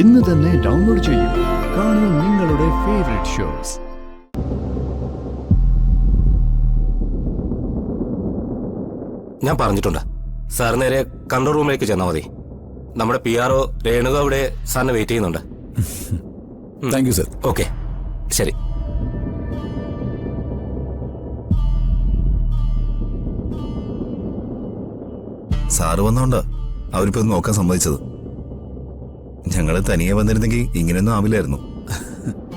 ഇന്ന് തന്നെ ഡൗൺലോഡ് ചെയ്യൂ. കാണൂ നിങ്ങളുടെ ഫേവറേറ്റ് ഷോസ്. ഞാൻ പറഞ്ഞിട്ടുണ്ട് സാർ, നേരെ കൺട്രോൾ റൂമിലേക്ക് ചെന്നാൽ മതി. നമ്മുടെ PRO രേണുക അവിടെ സാറിനെ വെയിറ്റ് ചെയ്യുന്നുണ്ട്. Thank you sir. ഓക്കെ, ശരി. സാറ് വന്നോണ്ടാ അവരിപ്പോ നോക്കാൻ സമ്മതിച്ചത്. ഞങ്ങള് തനിയെ വന്നിരുന്നെങ്കിൽ ഇങ്ങനെയൊന്നും ആവില്ലായിരുന്നു.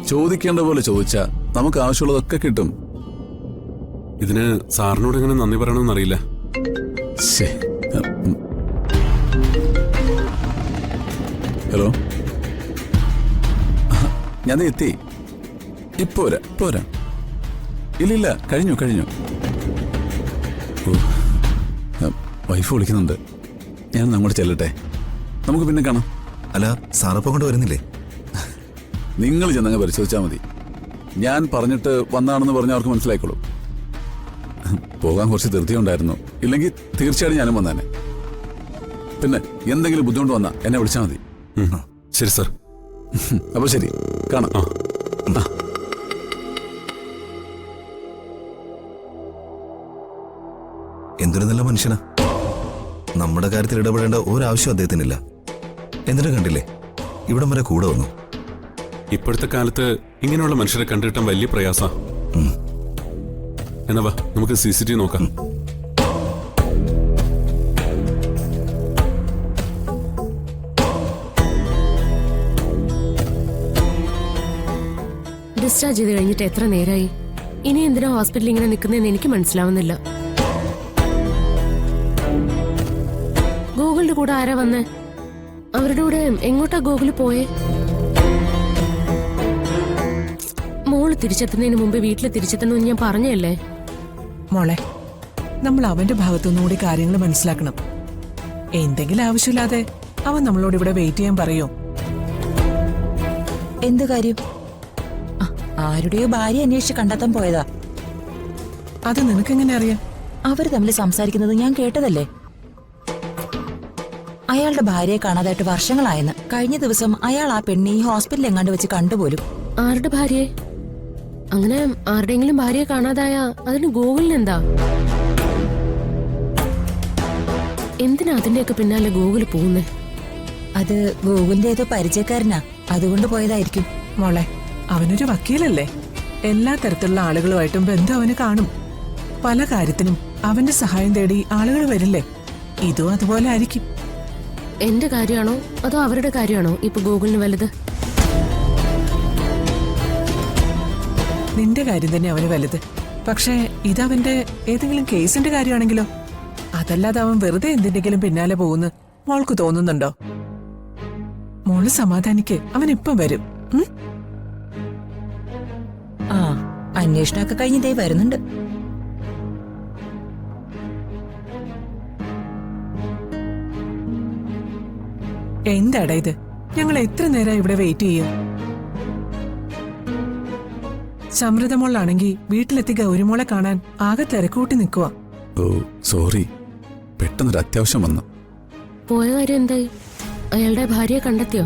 ചോദിക്കേണ്ട പോലെ ചോദിച്ചാ നമുക്ക് ആവശ്യമുള്ളതൊക്കെ കിട്ടും. ഇതിന് സാറിനോട് എങ്ങനെ നന്ദി പറയണമെന്നറിയില്ല. ഹലോ, ഞാൻ എത്തി. ഇപ്പൊ വരാം. ഇല്ല, കഴിഞ്ഞു. വൈഫ് വിളിക്കുന്നുണ്ട്, ഞാൻ അങ്ങോട്ട് ചെല്ലട്ടെ. നമുക്ക് പിന്നെ കാണാം. അല്ല, സാറപ്പം കൊണ്ട് വരുന്നില്ലേ? നിങ്ങൾ ചെന്നങ്ങ് പരിശോധിച്ചാൽ മതി. ഞാൻ പറഞ്ഞിട്ട് വന്നാണെന്ന് പറഞ്ഞാൽ അവർക്ക് മനസ്സിലായിക്കോളൂ. പോകാൻ കുറച്ച് ധൃതിയുണ്ടായിരുന്നു, ഇല്ലെങ്കിൽ തീർച്ചയായിട്ടും ഞാനും വന്നേനെ. പിന്നെ എന്തെങ്കിലും ബുദ്ധിമുട്ട് വന്നാ എന്നെ വിളിച്ചാൽ മതി. ശരി സർ. അപ്പൊ ശരി, കാണാം. എന്തൊരു നല്ല മനുഷ്യനാ. നമ്മുടെ കാര്യത്തിൽ ഇടപെടേണ്ട ഒരാവശ്യം അദ്ദേഹത്തിനില്ല. എന്നിട്ട് കണ്ടില്ലേ, ഇവിടം വരെ കൂടെ വന്നു. ഇപ്പോഴത്തെ കാലത്ത് ഇങ്ങനെയുള്ള മനുഷ്യരെ കണ്ടുകിട്ടാൻ വലിയ പ്രയാസാ. എന്നാ വാ, നമുക്ക് CCTV നോക്കാം. ഡിസ്ചാർജ് ചെയ്ത് കഴിഞ്ഞിട്ട് എത്ര നേരമായി? ഇനി എന്തിനാ ഹോസ്പിറ്റലിൽ ഇങ്ങനെ നിൽക്കുന്നതെന്ന് എനിക്ക് മനസ്സിലാവുന്നില്ല. ഗോകുലിന്റെ കൂടെ ആരാ വന്നേ? അവരുടെ കൂടെ എങ്ങോട്ടാ ഗോകുല് പോയേ? മോള് തിരിച്ചെത്തുന്നതിന് മുമ്പ് വീട്ടിൽ തിരിച്ചെത്തണമെന്ന് ഞാൻ പറഞ്ഞല്ലേ? മോളെ, നമ്മൾ അവന്റെ ഭാഗത്തുനിന്നുകൂടി കാര്യങ്ങൾ മനസ്സിലാക്കണം. എന്തെങ്കിലും ആവശ്യമില്ലാതെ അവൻ നമ്മളോട് ഇവിടെ വെയിറ്റ് ചെയ്യാൻ പറയോ? എന്ത് കാര്യം? ആരുടെയോ ഭാര്യ അന്വേഷിച്ച് കണ്ടെത്താൻ പോയതാ. അത് നിനക്കെങ്ങനെ അറിയാം? അവര് തമ്മിൽ സംസാരിക്കുന്നത് ഞാൻ കേട്ടതല്ലേ. അയാളുടെ ഭാര്യയെ കാണാതായിട്ട് വർഷങ്ങളായെന്ന്. കഴിഞ്ഞ ദിവസം അയാൾ ആ പെണ്ണി ഈ ഹോസ്പിറ്റലിൽ എങ്ങാണ്ട് വെച്ച് കണ്ടുപോലും. ആരുടെ ഭാര്യയെ? അങ്ങനെ ആരുടെയെങ്കിലും ഭാര്യയെ കാണാതായ അതിന് ഗോകുലിന് എന്താ? എന്തിനാ അതിന്റെയൊക്കെ പിന്നാലെ ഗോകുല് പോകുന്നേ? അത് ഗോകുലിന്റെ ഏതോ പരിചയക്കാരനാ, അതുകൊണ്ട് പോയതായിരിക്കും. മോളെ, അവനൊരു വക്കീലല്ലേ. എല്ലാ തരത്തിലുള്ള ആളുകളുമായിട്ടും ബന്ധം അവന് കാണും. പല കാര്യത്തിനും അവന്റെ സഹായം തേടി ആളുകൾ വരില്ലേ? ഇതും അതുപോലെ ആയിരിക്കും. എന്റെ കാര്യമാണോ അതോ അവരുടെ കാര്യമാണോ ഇപ്പൊ ഗോകുലിന് വലുത്? നിന്റെ കാര്യം തന്നെ അവന് വലുത്. പക്ഷേ ഇതവന്റെ ഏതെങ്കിലും കേസിന്റെ കാര്യമാണെങ്കിലോ? അതല്ലാതെ അവൻ വെറുതെ എന്തിന്റെങ്കിലും പിന്നാലെ പോകുന്നു മോൾക്ക് തോന്നുന്നുണ്ടോ? മോള് സമാധാനിക്ക്, അവൻ ഇപ്പം വരും. ആ, അന്വേഷണമൊക്കെ കഴിഞ്ഞ് ദേ വരുന്നുണ്ട്. എന്താടാ ഇത്? ഞങ്ങൾ എത്ര നേരം ഇവിടെ വെയിറ്റ് ചെയ്യും? സമൃദ്ധമോളാണെങ്കിൽ വീട്ടിലെത്തി ഗൗരിമോളെ കാണാൻ ആകെ തിരക്കൂട്ടി നിൽക്കുക. ഓ സോറി, പെട്ടെന്നൊരു അത്യാവശ്യം വന്നു. പോയ കാര്യം എന്തായി? അയാളുടെ ഭാര്യയെ കണ്ടെത്തിയോ?